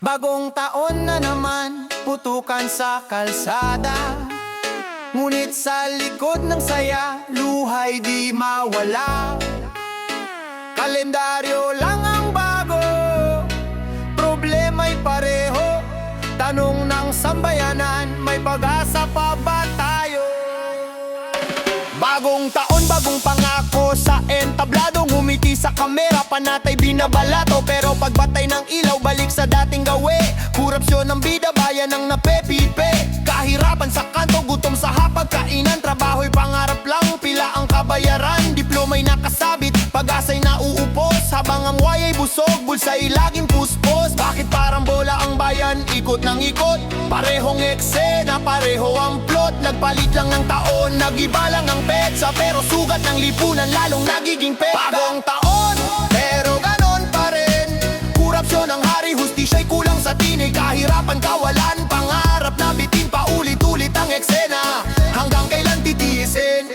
Bagong taon na naman, putukan sa kalsada. Ngunit sa likod ng saya, luhay di mawala. Kalendaryo lang ang bago, problema'y pareho. Tanong ng sambayanan, may pag-asa pa ba tayo? Bagong taon, bagong pangako sa entablado. Ngumiti sa kamera, panatay binabalato. Pero pagbatay ng ilaw, balik sa dating gawi. Korupsyon ng bida, bayan ang napepipe. Kahirapan sa kanto, gutom sa hapagkainan. Trabaho'y pangarap lang, pila ang kabayaran. Diploma'y nakasabit, pag-asa'y nauupos. Habang ang waya'y busog, bulsa'y laging puspos. Bakit parang bola ang bayan, ikot ng ikot? Parehong eksena, pareho ang plot. Nagpalit lang ng taon, nag-iba lang ang petsa. Pero sugat ng lipunan, lalong nagiging pekta. Bagong taon, pero ganon pa rin. Korupsyon ang hari, hustisya'y kulang sa tinig. Kahirapan, kawalan, pangarap na bitin. Paulit-ulit ang eksena, hanggang kailan titiisin?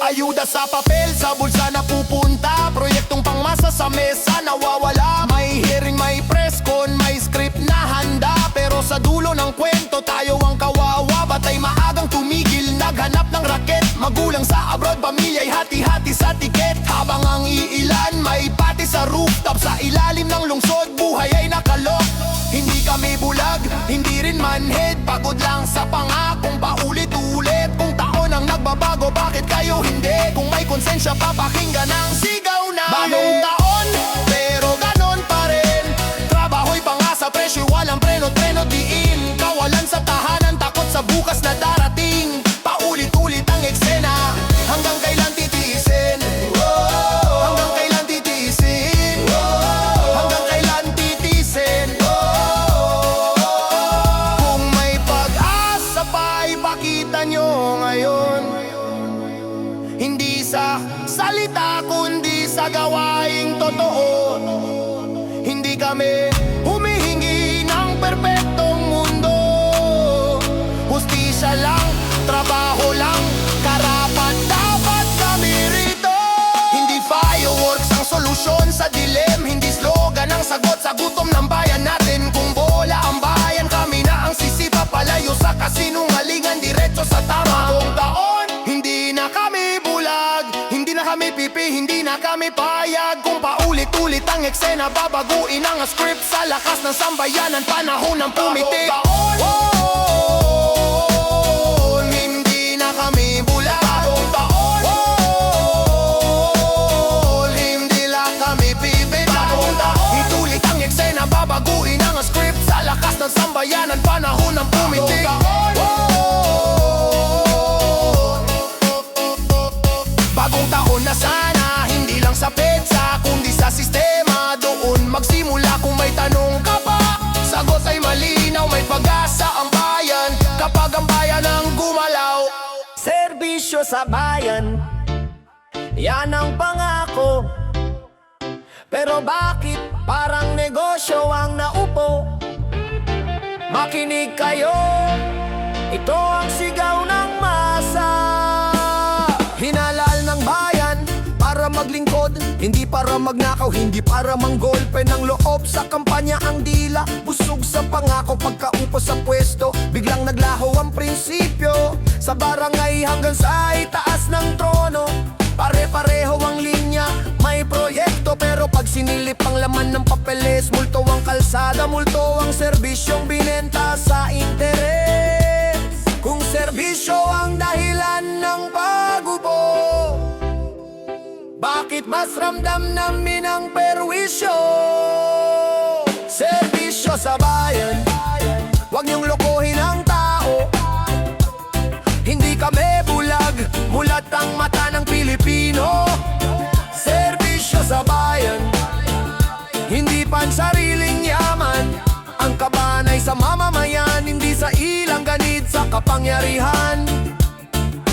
Ayuda sa papel, sa bulsa na pupunta. Proyektong pangmasa sa mesa, nawawala. May hearing, may press con, may script na handa. Pero sa dulo ng kwento, tayo ang kawawa. Batay maagang tumigil, naghanap ng raket. Magulang sa abroad, pamilya'y hati-hati sa tiket. Habang ang iilan, may pati sa rooftop. Sa ilalim ng lungsod, buhay ay nakalok. Hindi kami bulag, hindi rin manhid. Pagod lang sa pangakong paulit-ulit. Kung taon ang nagbabago, bakit kayo hindi? Kung may konsensya, papakinggan ang sigaw na bagong taon, pero ganon pa rin. Trabaho'y pangasa, presyo walang preno-treno diin. Kawalan sa tahanan, takot sa bukas na darating. Paulit-ulit ang eksena, hanggang kailan titiisin? Hanggang kailan titiisin? Hanggang kailan titiisin? Kung may pag-asa pa, ipakita nyo ngayon. Hindi sa salita, kundi sa gawaing totoo. Hindi kami humihingi ng perpektong mundo. Hustisya lang, trabaho lang, karapat dapat kami rito. Hindi fireworks ang solusyon sa dilim. Hindi slogan ang sagot sa gutom ng bayan natin. Kung bola ang bayan, kami na ang sisipa. Palayo sa kasinungalingan, diretso sa tama. Bagong taon, hindi na kami bulag. Hindi na kami pipi, hindi na kami payag. Kung paulit-ulit ang eksena, babaguin ang script. Sa lakas ng sambayanan, panahon ng pumiti. Bagong taon, hindi na kami bulag. Bagong taon, hindi lang kami pipi. Bagong taon, itulit ang eksena, babaguin ang script. Sa lakas ng sambayanan, panahon ng pumiti. Bagong taon na sana, hindi lang sa petsa, kundi sa sistema. Doon magsimula kung may tanong ka pa. Sagot ay malinaw, may pag-asa ang bayan. Kapag ang bayan ang gumalaw. Serbisyo sa bayan, yan ang pangako. Pero bakit parang negosyo ang naupo? Makinig kayo, ito ang sigaw ng masa. Hinalal ng bayan para maglingkod, hindi para magnakaw, hindi para manggolpe ng loob. Sa kampanya ang dila, busog sa pangako. Pagkaupo sa pwesto, biglang naglaho ang prinsipyo. Sa barangay hanggang sa itaas ng trono, pare-pareho ang linya, may proyekto. Pero pag sinilip ang laman ng papeles, multo ang kalsada, multo ang serbisyong binenta sa interes. Kung serbisyo ang dahilan ng pagubo, bakit mas ramdam namin ang perwisyo? Serbisyo sa bayan, huwag niyong lokohin ang tao. Hindi kami bulag, mulat ang mata ng Pilipino. Serbisyo sa bayan, hindi pansariling yaman. Ang kaban ay sa mamamayan, hindi sa ilang ganid sa kapangyarihan.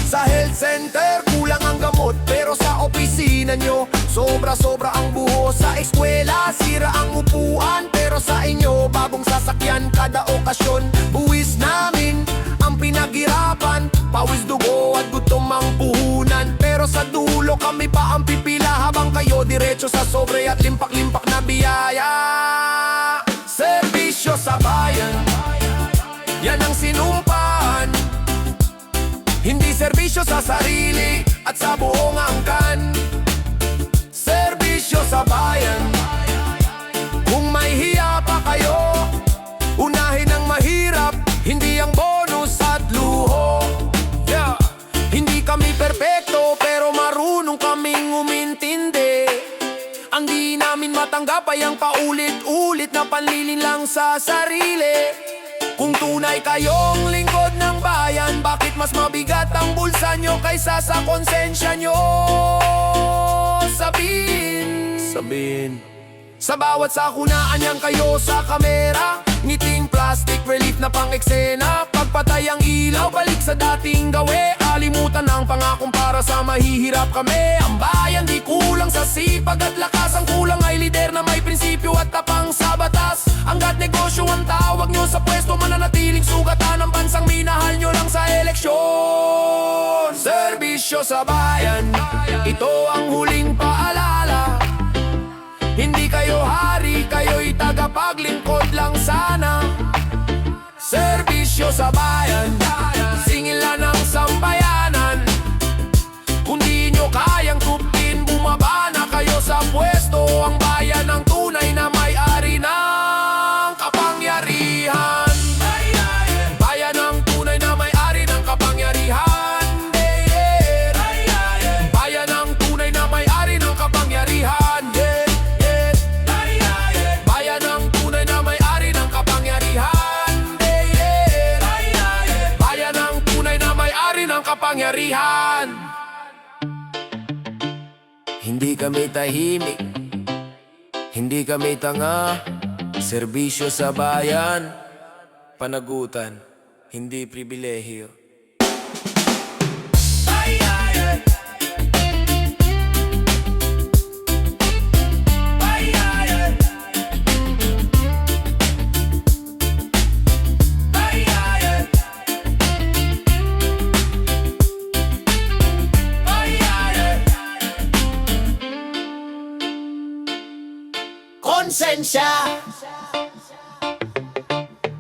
Sa health center, kulang ang gamot, pero sa opisina nyo, sobra-sobra ang buho. Sa eskwela, sira ang upuan, pero sa inyo, bagong sasakyan kada okasyon. Buwis namin ang pinaghirapan, pawis, dugo at gutom ang puhunan. Pero sa dulo, kami pa ang pipila, habang kayo diretso sa sobre at limpak-limpak na biyaya. yan ang sinumpaan. Hindi serbisyo sa sarili at sa buong angkan, serbisyo sa bayan. Kung may hiya pa kayo, unahin ang mahirap, hindi ang bonus at luho. Hindi kami perpekto pero marunong kaming umintindi. Ang di namin matanggap ay ang paulit-ulit na panlilin lang sa sarili. Kung tunay kayong lingkod ng bayan, bakit mas mabigat ang bulsa nyo kaysa sa konsensya nyo? Sabihin sa bawat sakunaan yan kayo sa kamera, ngiting plastic relief na pang-eksena. Pagpatay ang ilaw, balik sa dating gawe. Alimutan ang pangakong para sa mahihirap kami. Ang bayan di kulang sa sipag at lakas, ang kulang ay lider na may prinsipyo at tapang sa batas. Hanggat negosyo ang tawag nyo sa pwesto, mananatiling sugatan ang bansang minahal nyo lang sa eleksyon. Serbisyo sa bayan, ito ang huling paalala. Hindi kayo hari, kayo'y tagapaglingkod lang sana. Serbisyo sa bayan, singil na ng sambayanan. Kung di nyo kayang tupin, bumaba na kayo sa pwesto. Ang bayan ang tunay na may-ari ng kapangyarihan. Bayan ang tunay na may-ari ng kapangyarihan. Bayan ang tunay na may-ari ng kapangyarihan. Kapangyarihan. Hindi kami tahimik, hindi kami tanga. Serbisyo sa bayan, panagutan, hindi pribilehiyo. Konsensya,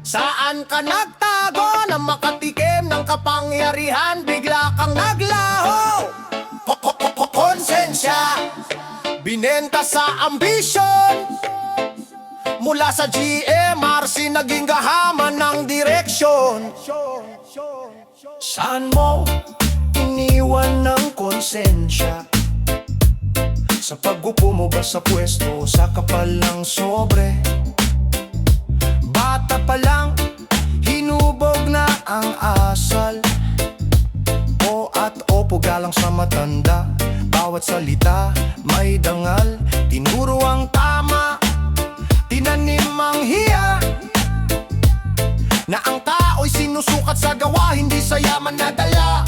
saan ka nagtago nang makatikim ng kapangyarihan? Bigla kang naglaho. Konsensya, binenta sa ambisyon. Mula sa GMRC naging gahaman ng direksyon. Saan mo iniwan ng konsensya? Sa pag-upo mo ba sa pwesto, sa kapal ng sobre? Bata pa lang, hinubog na ang asal. O at opo galang sa matanda, bawat salita may dangal. Tinuro ang tama, tinanim ang hiya, na ang tao'y sinusukat sa gawa, hindi sa yaman na dala.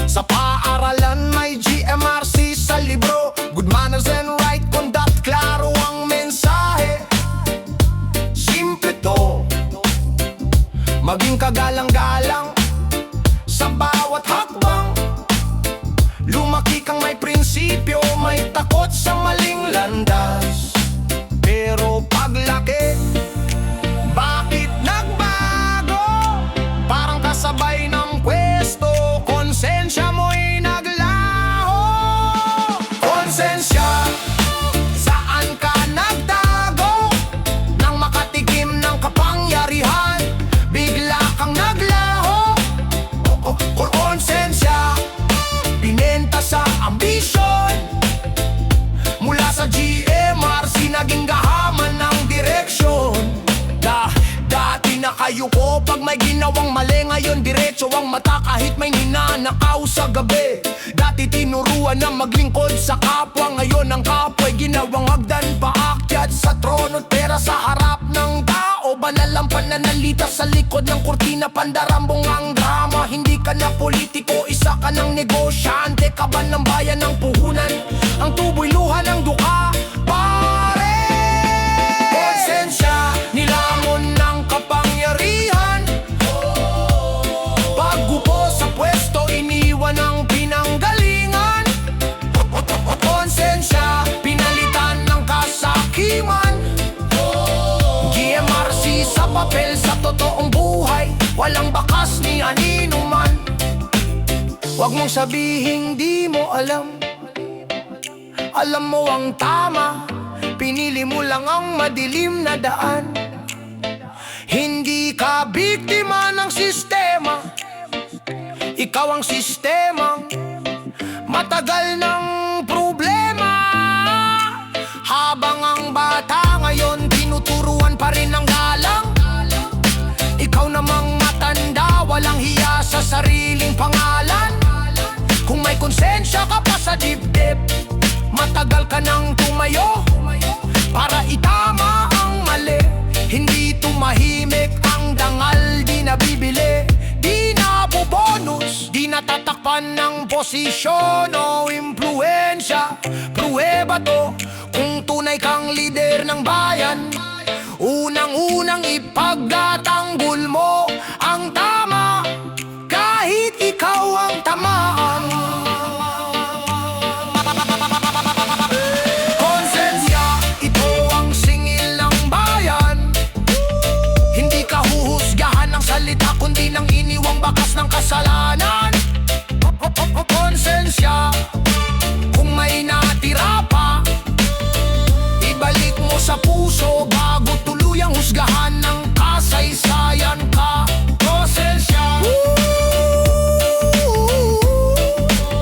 Sa paaralan may GMRC, sa libro good manners and right conduct. Klaro ang mensahe, simple to, maging kagalang-galang sa bawat hakbang. Lumaki kang may prinsipyo, may takot sa maling landas. Pero paglaki, bakit nagbago? Parang kasabay ng pwesto, konsensya mo'y naglaho. Konsensya, saan ka nagtago nang makatikim ng kapangyarihan? Bigla kang naglaho. Konsensya, binenta sa ambisyon. Mula sa GMRC naging gahaman ng direksyon. Dati nakayuko pag may ginawang mali, ngayon diretso ang mata kahit may ninanakaw sa gabi. Dati tinuruan na maglingkod sa kapwa, ngayon ang kapwa'y ginawang hagdan paakyat sa trono. Pera sa harap ng tao, banal ang pananalita sa likod ng kurtina. Pandarambong ang drama, hindi ka na politiko, isa ka ng negosyante. Kaban ng bayan ng puhunan, ang tuboy luha ng duka, pare. Konsensya, nilamon ng kapangyarihan. Pag-upo sa pwesto, iniwan ang pinanggalingan. Konsensya, pinalitan ng kasakiman. GMRC sa papel, sa totoong buhay walang bakas ni anino man. Huwag mong sabihing di mo alam, alam mo ang tama, pinili mo lang ang madilim na daan. Hindi ka biktima ng sistema, ikaw ang sistemang matagal ng problema. Habang ang bata ngayon tinuturuan pa rin ng galang, ikaw namang matanda, walang hiya sa sariling pangalan. Kung may konsensya ka pa sa dibdib, matagal ka nang tumayo para itama ang mali. Hindi tumahimik ang dangal, di nabibili, di nabobonus, di natatakpan ng posisyon o impluensya. Pruweba to kung tunay kang lider ng bayan. Unang-unang ipagtatanggol mo ang tama, kahit ikaw ang tamaan. Konsensya, ito ang singil ng bayan. Hindi ka huhusgahan ng salita, kundi ng iniwang bakas ng kasalanan. Konsensya, kung may natira pa, ibalik mo sa puso bago tuluyang husgahan ng kasaysayan ka. Konsensya,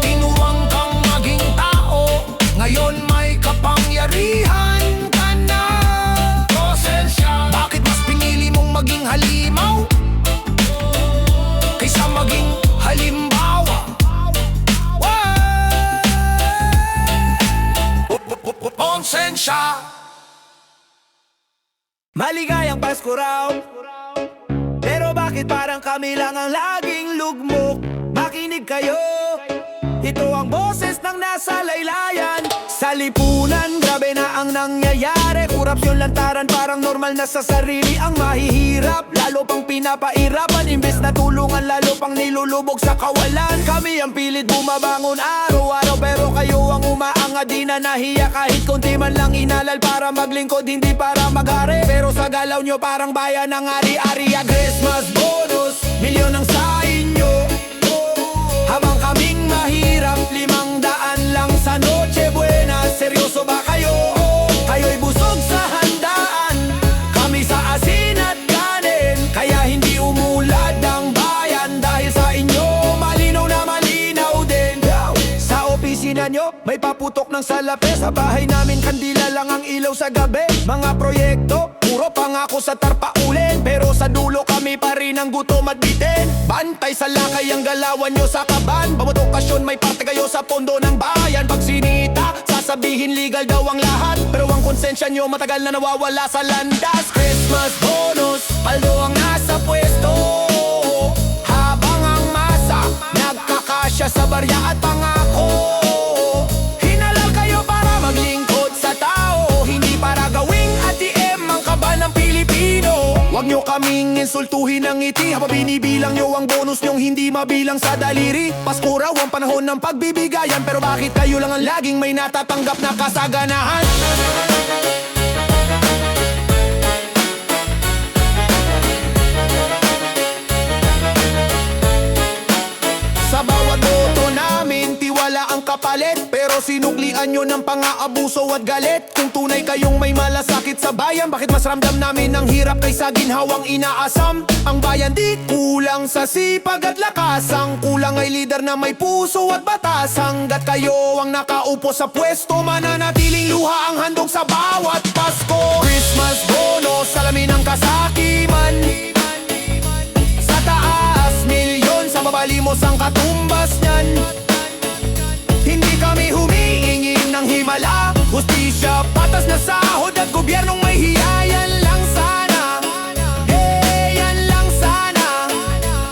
tinuwang kang maging tao, ngayon may kapangyarihan ka na. Konsensya, bakit mas pinili mong maging halimaw kaysa maging halimbawa? Konsensya. Maligayang Pasko raw, pero bakit parang kami lang ang laging lugmok? Makinig kayo, ito ang boses ng nasa laylayan. Sa lipunan, grabe na ang nangyayari. Korupsyon, lantaran, parang normal na sa sarili ang mahihirap. Lalo pang pinapairapan, imbes na tulungan, lalo pang nilulubog sa kawalan. Kami ang pilit bumabangon araw-araw, pero kayo ang umaanga, di na nahiya kahit konti man lang inalal para maglingkod, hindi para maghari. Pero sa galaw nyo parang bayan ng ari-ari. Christmas bonus, milyon ang sa inyo, habang kaming mahirap, 500 lang sa Noche Buena. Seryoso ba kayo? Kayo'y busog sa handaan, kami sa asin at kanin. Kaya hindi umulad ang bayan dahil sa inyo. Malinaw na malinaw din. Sa opisina nyo may paputok ng salapi, sa bahay namin kandila lang ang ilaw sa gabi. Mga proyekto, puro pangako sa tarpaulin, pero sa dulo kami pa rin ang gutom at bitin. Bantay sa lakay ang galawan nyo sa kaban, bawat okasyon may parte kayo sa pondo ng bayan. Pag sinita, sasabihin legal daw ang lahat, pero ang konsensya nyo matagal na nawawala sa landas. Christmas bonus, paldo ang nasa pwesto, habang ang masa nagkakasya sa barya at pangako. Hinalal kayo para maglingkod sa tao, hindi para gawing ATM ang kaban ng Pilipino. Huwag nyo kaming insultuhin ng ngiti, habang binibilang nyo ang bonus nyong hindi mabilang sa daliri. Pasko raw ang panahon ng pagbibigayan, pero bakit kayo lang ang laging may natatanggap na kasaganahan? Sa bawat boto namin, tiwala ang kapalit, pero sinuklian nyo ng pang-aabuso at galit. Kung tunay kayong may malasakit sa bayan, bakit mas ramdam namin ang hirap kaysa ginhawang inaasam? Ang bayan di kulang sa sipag at lakas, ang kulang ay lider na may puso at batas. Hanggat kayo ang nakaupo sa pwesto, mananatiling luha ang handog sa bawat Pasko. Christmas bonus, salamin ang kasakiman, sa taas milyon, sa babalimos ang katumbas niyan. Hindi kami humihingi ng himala, hustisya, patas na sahod at gobyernong may hiyayan lang sana. Hey, yan lang sana.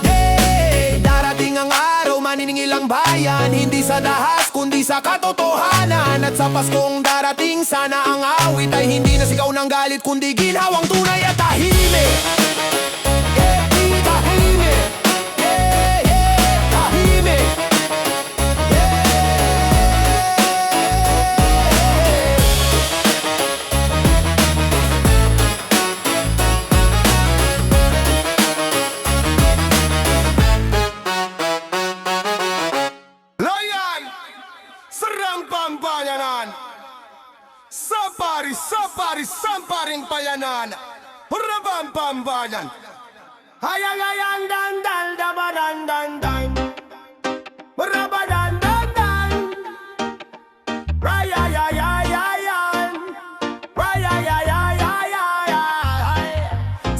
Hey, darating ang araw, maniningil ang bayan, hindi sa dahas kundi sa katotohanan. At sa Paskong darating, sana ang awit ay hindi na sigaw ng galit, kundi ginhawang tunay at tahimik. Tahimik. Tahimik. Kailanan Hurrabam pambanan Hayang hayang dan dan dabadan dan dan Hurrabadan dan dan Raya ya ya ya yan Raya ya ya ya ya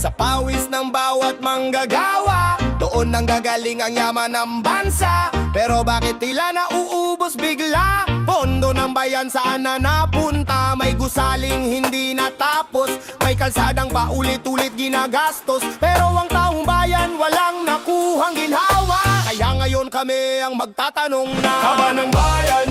Sa pawis ng bawat manggagawa doon nang gagaling ang yaman ng bansa. Pero bakit tila nauubos bigla? Pondo ng bayan saan na napunta? May gusaling hindi natapos, may kalsadang paulit-ulit ginagastos, pero ang taong bayan walang nakuhang ginhawa. Kaya ngayon kami ang magtatanong na Kaban ng bayan,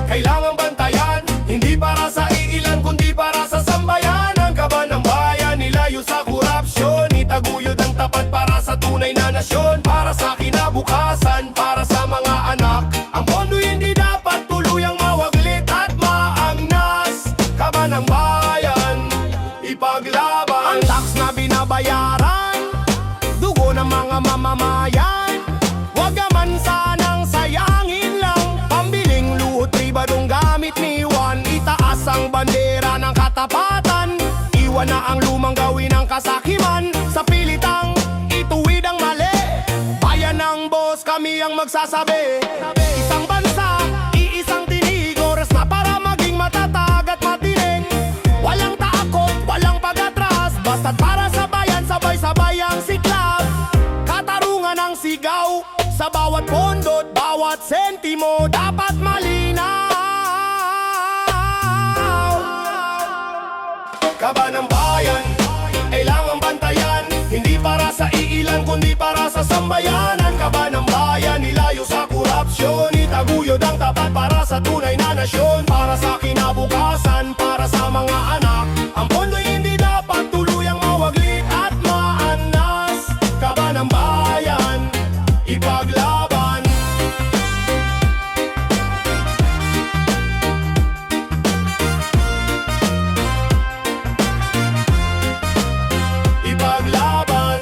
kailangang bantayan, hindi para sa iilan kundi para sa sambayanan. Kaban ng bayan, nilayo sa korupsyon, itaguyod ang tapat para sa tunay na nasyon, para sa kinabukasan, para sa mga anak. Ang pondo hindi dapat tuluyang mawaglit at maangnas. Kaban ng bayan, ipaglaban ang tax na binabayaran, dugo ng mga mamamayan. Huwag naman sanang sayangin lang, pambiling luhot pribadong gamit ni Juan. Itaas ang bandera ng katapatan, iwan na ang lumang gawin ng kasakiman. Sa pilitang ituwid ang mali, bayan ng boss kami ang magsasabi. Isang bansa, iisang tinig, oras na para maging matatag at matinig. Walang taakot, walang pag-atras, basta't para sa bayan, sabay-sabay ang siklab. Katarungan ang sigaw, sa bawat pondot, bawat sentimo, dapat malinaw. Kaban ng bayan, kailangang bantayan, hindi para sa iilan kundi para sa sambayanan. Kaban ng bayan, nilayo sa korupsyon, itaguyod ang tapat para sa tunay na nasyon, para sa kinabukasan, para sa mga anak. Ang pondo'y hindi dapat tuluyang mawaglit at maanas. Kaban ng bayan, ipaglaban. Ipaglaban.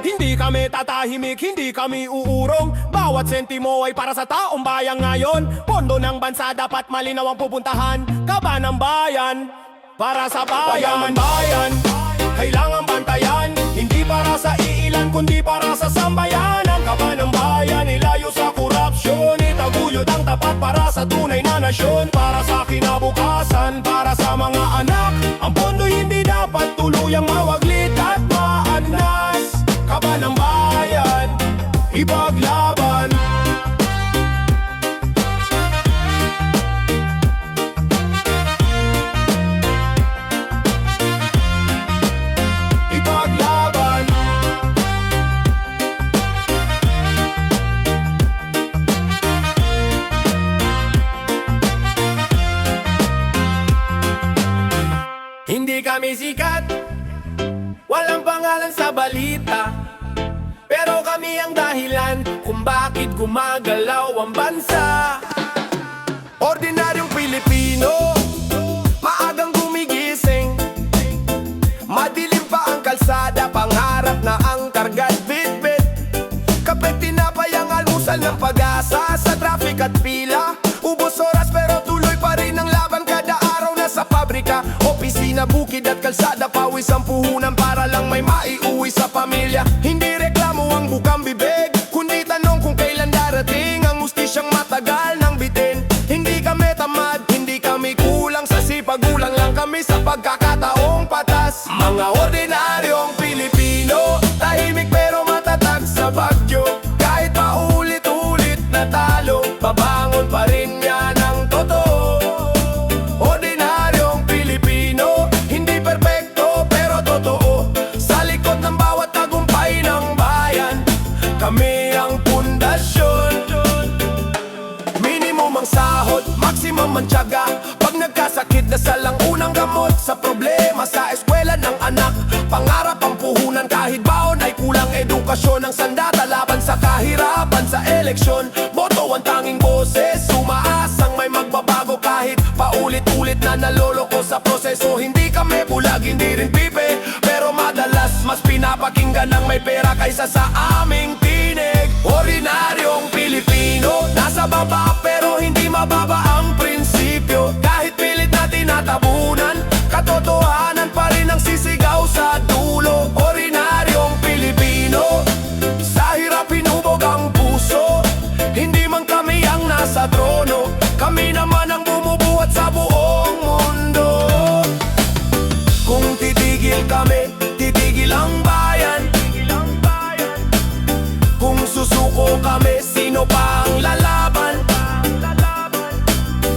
Hindi kami tatahimik, hindi kami uurong. Bawat sentimo ay para sa taong bayan ngayon. Pondo ng bansa dapat malinaw ang pupuntahan. Kaban ng bayan, para sa bayan. Bayan, kailangan bantayan, hindi para sa iilan kundi para sa sambayanan. Kaban ng bayan, ilayo sa korupsyon, itaguyod ang tapat para sa tunay na nasyon, para sa kinabukasan, para sa mga anak. Ang pondo hindi dapat tuluyang mawaglit at maanas. Kaban ng bayan, ipaglaban. Ipaglaban. Hindi kami sikat, walang pangalan sa balita, pero kami ang dahilan kung bakit gumagalaw ang bansa. Ordinaryong Pilipino, maagang gumigising, madilim pa ang kalsada, pangarap na ang kargat bitbit. Kapit tinapay ang almusal ng pag-asa, sa traffic at pila, ubos oras pero tuloy pa rin ang laban. Kada araw na sa pabrika, opisina, bukid at kalsada, pawis ang puhunan para lang may maiuwi sa pamilya. Hindi reklamo ang bukang bibig, kundi tanong kung kailan darating ang hustisyang matagal ng bitin. Hindi kami tamad, hindi kami kulang sa sipag, kulang lang kami sa pagkakataong patas. Mga ordinaryong Pilipino, tahimik pero matatag sa bagyo. Kahit paulit-ulit na talo, babangon pa rin yan ang totoo. Ordinaryong Pilipino, hindi perpekto pero totoo. Sa likod ng bawat tagumpay ng bayan, kami ang pundasyon. Minimum ang sahod, maximum ang tiyaga. Pag nagkasakit, dasal ang unang gamot. Sa problema sa eskwela ng anak, pangarap ang puhunan. Kahit baon ay kulang edukasyon, ang sandata laban sa kahirapan. Sa eleksyon, boto ang tanging boses, umaasang may magbabago. Kahit paulit-ulit na naloloko sa proseso. Hindi kami bulag, hindi rin pipe, pero madalas mas pinapakinggan ng may pera kaysa sa aming tinig. mababa ang prinsipyo. Kahit pilit na tinatabunan, katotohanan pa rin ang sisigaw sa dulo. Ordinaryong Pilipino, sa hirap hinubog ang puso. Hindi man kami ang nasa trono, kami naman ang bumubuhat sa buong mundo. Kung titigil kami, titigil ang bayan. Kung susuko kami, sino pa ang lalaban?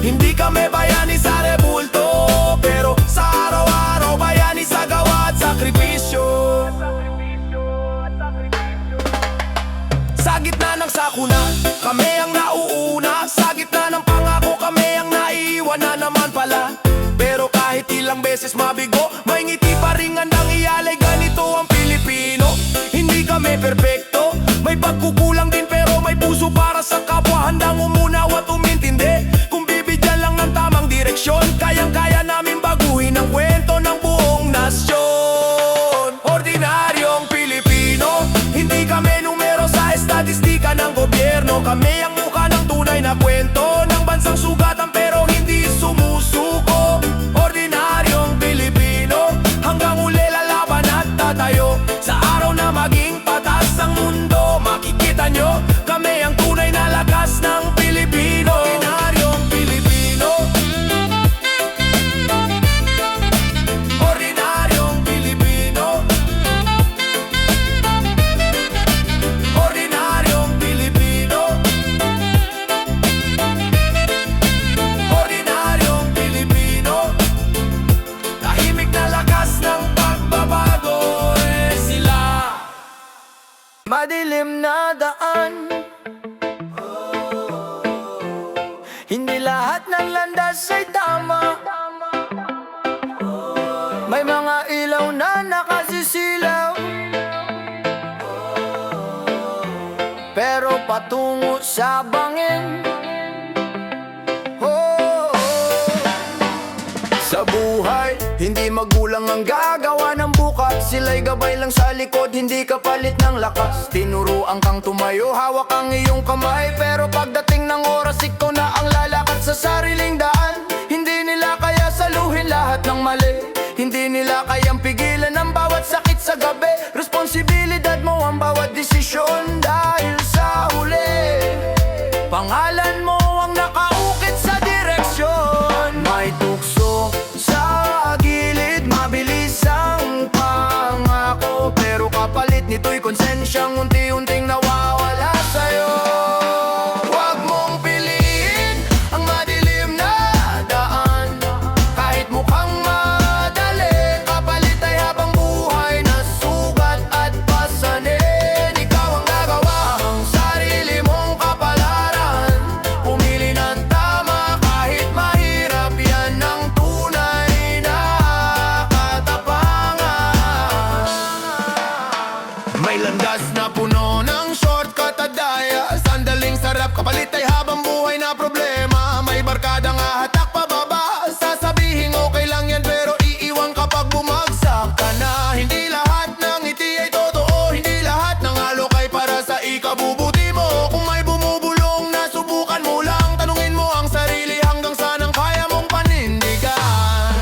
Hindi kami bayani sa rebulto, pero sa araw-araw bayani sa gawa at sakripisyo. Sa gitna ng sakuna, kami ang nauuna. Sa gitna ng pangako, kami ang naiiwan na naman pala. Pero kahit ilang beses mabigo, may ngiti pa rin handang ialay. Ganito ang Pilipino, hindi kami perpekto. May pagkukulang din pero may puso para sa kapwa. Handang umunaw at umintindi. Kung bibigyan lang ng tamang direksyon, kayang-kaya namin baguhin ang kwento ng buong nasyon. Ordinaryong Pilipino, hindi kami numero sa estatistika ng gobyerno. Kami ang mukha ng tunay na kwento ng bansang sugatan pero hindi sumusuko. Ordinaryong Pilipino, hanggang uli lalaban at tatayo. Sa araw na maging patas ang mundo, makikita nyo, kami ang tunay na lakas ng Pilipino. Ordinaryong Pilipino, Ordinaryong Pilipino, Ordinaryong Pilipino, Ordinaryong Pilipino. Tahimik na lakas ng pagbabago, sila. Madilim na daan, hindi lahat ng landas ay tama. May mga ilaw na nakasisilaw, pero patungo sa bangin. Sa buhay, hindi magulang ang gagawa ng bukas. Sila'y gabay lang sa likod, hindi kapalit ng lakas. Tinuruan kang tumayo, hawak ang iyong kamay. Pero pagdating ng oras, ikaw na ang lalakad sa sariling daan. Hindi nila kaya saluhin lahat ng mali. Hindi nila kayang pigilan ang bawat sakit sa gabi. Responsibilidad mo ang bawat desisyon dahil sa huli pangalan mo ang nakaukit sa direksyon. May tukso sa gilid, mabilis ang pangako, pero kapalit nito'y konsensyang unti-unting nawawala sa'yo. Huwag mong piliin ang madilim na daan. Kahit mukhang madali, kapalit ay habang buhay na sugat at pasanin. Ikaw ang nagawa ang sarili mong kapalaran. Pumili ng tama kahit mahirap, yan ang tunay na katapangan. May landas na puno ng shortcut at daya, sandaling sarap, kapalit ay habang buhay na problema. May barkadang hahatak pababa, sasabihin okay lang yan pero iiwan kapag bumagsak ka na. Hindi lahat ng ngiti ay totoo, hindi lahat ng alok ay para sa ikabubuti mo. Kung may bumubulong na subukan mo lang, tanungin mo ang sarili hanggang sanang kaya mong panindigan.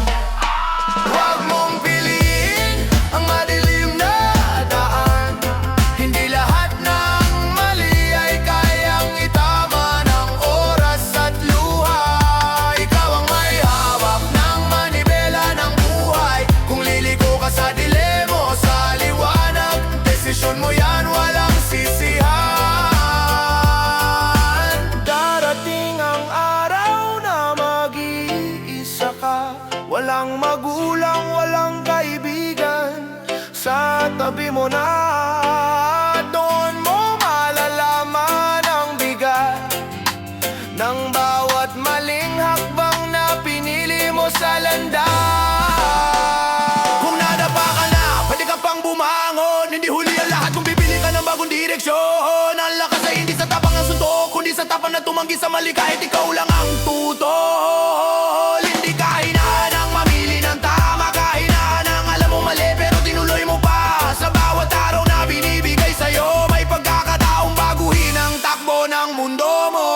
Huwag mong piliin ang madilim na daan. Hindi lahat ng mali ay kayang itama ng oras at luha. Ikaw ang may hawak ng manibela ng buhay. Kung liliko ka sa dilemo, sa liwanag, desisyon mo yan, walang sisihan. Darating ang araw na mag-iisa ka, walang magulang, walang kaibigan. Sa tabi mo na, doon mo malalaman ang bigat ng bawat maling hakbang na pinili mo sa landas. Kung nadapa ka na, pwede ka pang bumangon. Hindi huli ang lahat kung bibili ka ng bagong direksyon. Ang lakas ay hindi sa tapang ng suntok, kundi sa tapang na tumanggi sa mali kahit ikaw lang ang tutol. Hindi kahinaan ang mamili ng tama, kahinaan ang alam mo mali pero tinuloy mo pa. Sa bawat araw na binibigay sa'yo, may pagkakataong baguhin ang takbo ng mundo mo.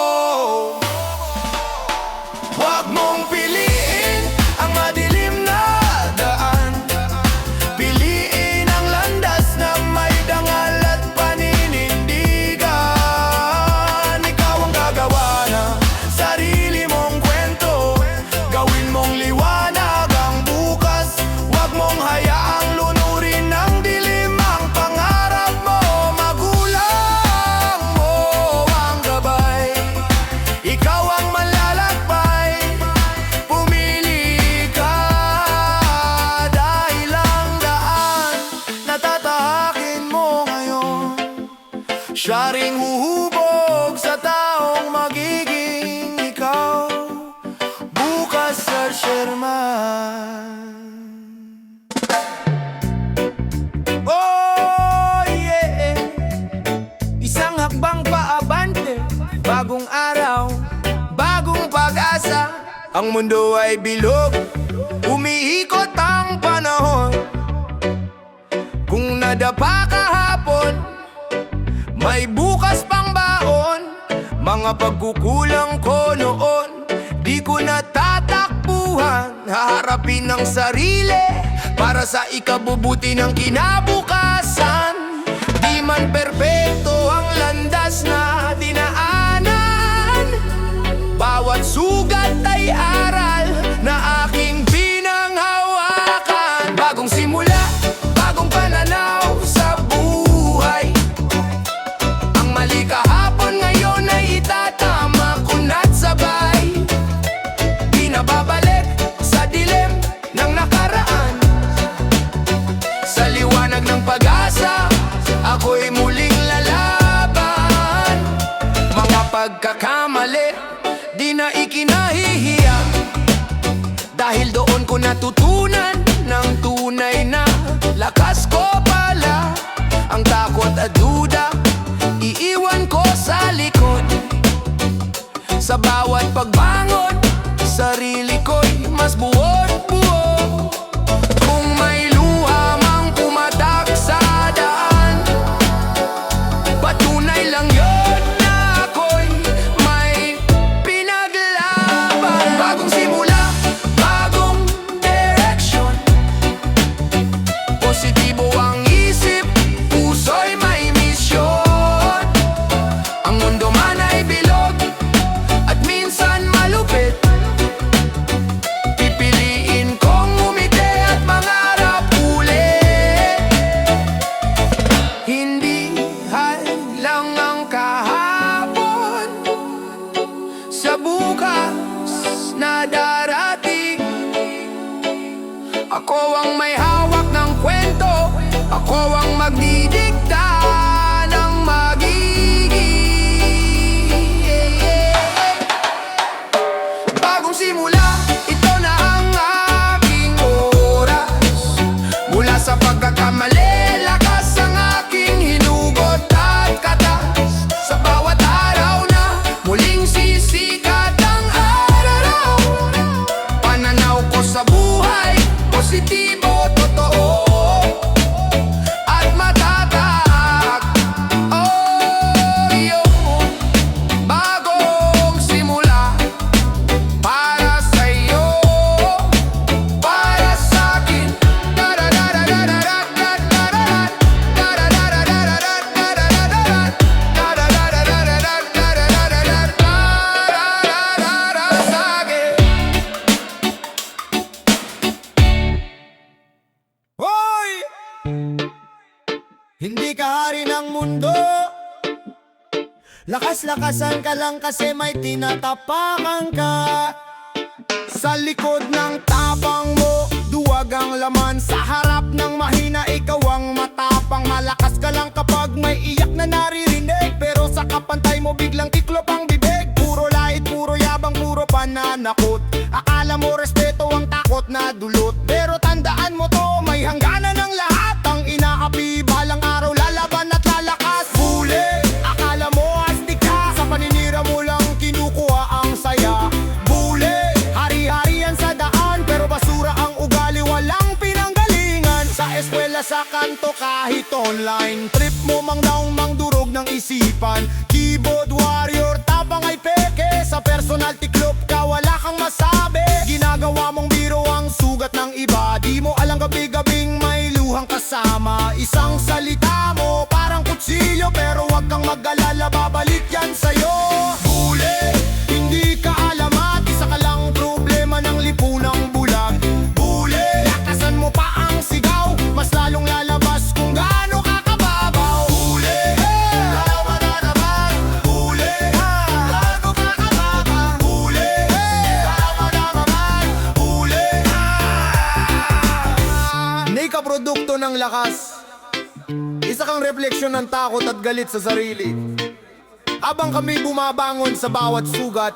pang paabante. Bagong araw, bagong pag-asa. Ang mundo ay bilog, umiikot ang panahon. Kung nadapa kahapon, may bukas pang baon. Mga pagkukulang ko noon, di ko natatakbuhan. Haharapin ang sarili para sa ikabubuti ng kinabukasan. Di man perpekto ang landas na dinaanan, bawat sugat ay aral na aking pinanghawakan. Bagong simula, bagong pananaw sa buhay. Ang mali kahapon ngayon ay itatama ko na't sabay. Di na babalik sa dilim ng nakaraan. Sa liwanag ng pag-asa, ako'y muling lalaban. Mga pagkakamali, di na ikinahihiya. Dahil doon ko natutunan ng tunay na lakas ko pala. Ang takot at duda, iiwan ko sa likod. Sa bawat pagbangon, sarili ko'y mas buod-buo. Kung may luha mang pumatak sa daan, patunay lang yun na ako'y may pinaglaban. Bagong simula, bagong direksyon. Positibo ang isip, puso'y may misyon. Ang mundo man ay bilog at minsan malupit. Pipiliin kong umiti at mangarap ulit. Hindi lang ang kahapon, sa bukas na darating. Ako ang may hawak ng kwento, ako ang magdidikta ng magiging. Bagong simula, ito na ang aking oras. Mula sa pagkakamali, lakas ang aking hinugot at katas. Sa bawat araw na muling sisikat ang araw, pananaw ko sa buhay, positibo, totoo at matatag. Oh, yun. Bagong simula, para sa'yo, para sa'kin. Hoy! Hindi ka hari ng mundo. Lakas-lakasan ka lang kasi may tinatapakan ka. Sa likod ng tapang mo, duwag ang laman. Sa harap ng mahina, ikaw ang matapang. Malakas ka lang kapag may iyak na naririnig, pero sa kapantay mo biglang tiklop ang bibig. Puro lait, puro yabang, puro pananakot. Akala mo respeto ang takot na dulot, pero tandaan mo to, may hangganan ng lahat. Ang inaapi, balang araw lalaban at lalakas. Huli, akala mo astig ka, sa paninira mo lang kinukuha ang saya. Bule, hari-harian sa daan, pero basura ang ugali, walang pinanggalingan. Sa eskwela, sa kanto, kahit online, trip mo mang daong mang durog ng isipan. Keyboard warrior, tapang ay peke, sa personal tiklop ka, wala kang masabi. Ginagawa mong biro ang sugat ng iba, di mo alam gabi-gabing may luhang kasama. Isang salita mo parang kutsilyo, pero wag kang mag-alala, babalik yan sa'yo. Huli, hindi ka alamat, isa ka lang problema ng lipunang bulag. Huli, lakasan mo pa ang sigaw, mas lalong lalabas kung gaano ka kababaw. Huli, kalawa na naman. Huli, gaano ka kababaw. Huli, kalawa na naman. Huli, hindi ka produkto ng lakas, isa kang refleksyon ng takot at galit sa sarili. Habang kami bumabangon sa bawat sugat,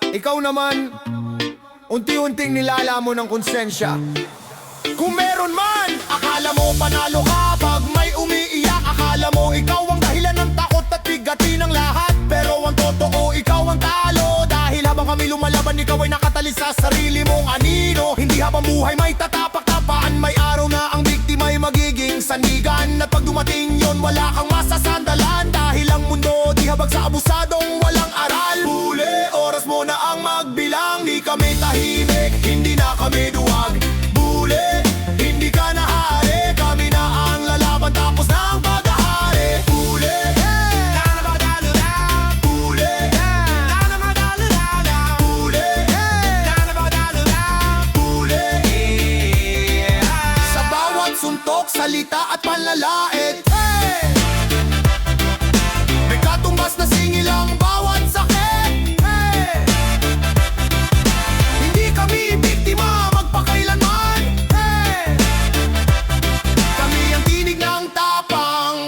ikaw naman, unti-unting nilalamon ng konsensya. Kung meron man, akala mo panalo ka pag may umiiyak. Akala mo ikaw ang dahilan ng takot at bigat sarili mong anino. Hindi habang buhay may tatapak-tapaan, may araw na ang biktima'y magiging sandigan. At pag dumating yon, wala kang masasandalan, dahil ang mundo di habag sa abusadong walang aral. Huli, oras mo na ang magbilang, di kami tahimik, hindi na kami duwag. Bule, hindi ka na hari, kami na ang lalaban tapos na ang paghahari. Huli, huli, huli, huli. Sa bawat suntok, salita at panlalait, may katumbas na singil ang bawat sakit. Hindi kami biktima magpakailanman. Kami ang tinig ng tapang,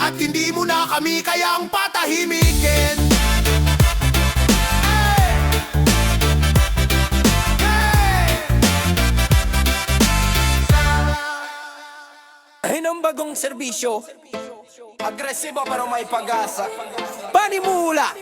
at hindi mo na kami kayang patahimikin. Ay ng bagong serbisyo, agresibo pero may pag-asa. Panimula!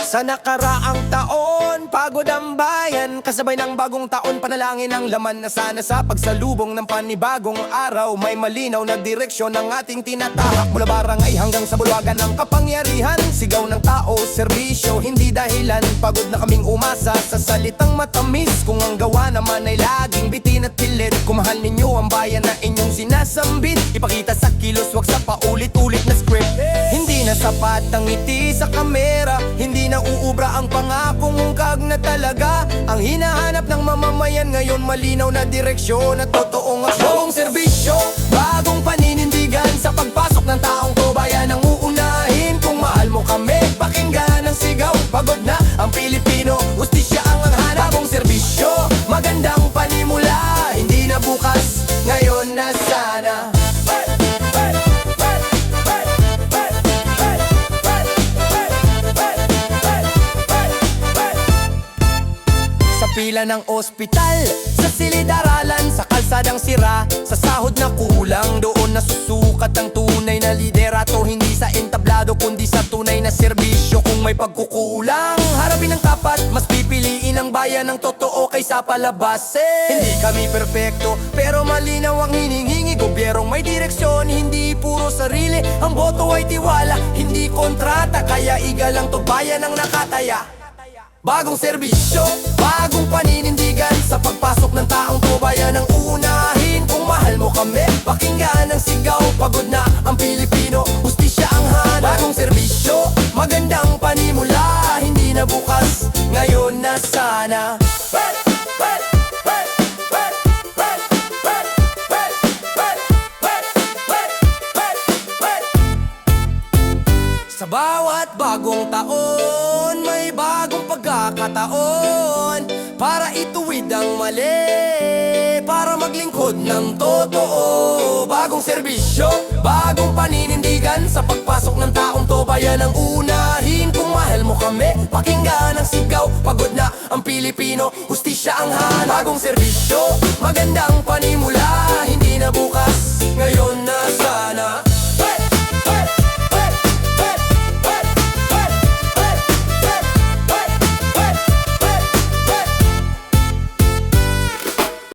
Sa nakaraang taon, pagod ang bayan. Kasabay ng bagong taon, panalangin ang laman na sana sa pagsalubong ng panibagong araw. May malinaw na direksyon ng ating tinatahak, mula barangay hanggang sa bulwagan ng kapangyarihan. Sigaw ng tao, serbisyo, hindi dahilan. Pagod na kaming umasa sa salitang matamis, kung ang gawa naman ay laging bitin at pilit. Kung mahal ninyo ang bayan na inyong sinasambit, ipakita sa kilos, wag sa paulit-ulit na script. Hindi na sapat ang ngiti sa kamera, hindi na uubra ang pangakong ungkag na talaga. Ang hinahanap ng mamamayan ngayon, malinaw na direksyon at totoong aksyon. Serbisyo, bagong paninindigan, sa pagpasok ng taong to, bayan ang uunahin. Kung mahal mo kami, pakinggan ang sigaw. Pagod na ang Pilipino, hustisya ang hanap. Bagong serbisyo, magandang panimula, hindi na bukas, ngayon na sana. Sa pila ng ospital, sa silid-aralan, sa kalsadang sira, sa sahod na kulang, doon nasusukat ang tunay na liderato. Hindi sa entablado kundi sa tunay na serbisyo. Kung may pagkukulang, harapin ang tapat, mas pipiliin ang bayan ng totoo kaysa palabasin. Hindi kami perpekto, pero malinaw ang hinihingi. Gobyerong may direksyon, hindi puro sarili. Ang boto ay tiwala, hindi kontrata, kaya igalang to, bayan ang nakataya. Bagong serbisyo, bagong paninindigan, sa pagpasok ng taong to, bayan ang uunahin. Kung mahal mo kami, pakinggan ang sigaw. Pagod na ang Pilipino, hustisya ang hanap. Bagong serbisyo, magandang panimula, hindi na bukas, ngayon na sana. Sa bawat bagong taon, may bagong pagkakataon para ituwid ang mali, para maglingkod ng totoo. Bagong serbisyo, bagong paninindigan, sa pagpasok ng taong to, bayan ang unahin. Kung mahal mo kami, pakinggan ang sigaw. Pagod na ang Pilipino, hustisya ang hanap. Bagong serbisyo, magandang panimula, hindi na bukas, ngayon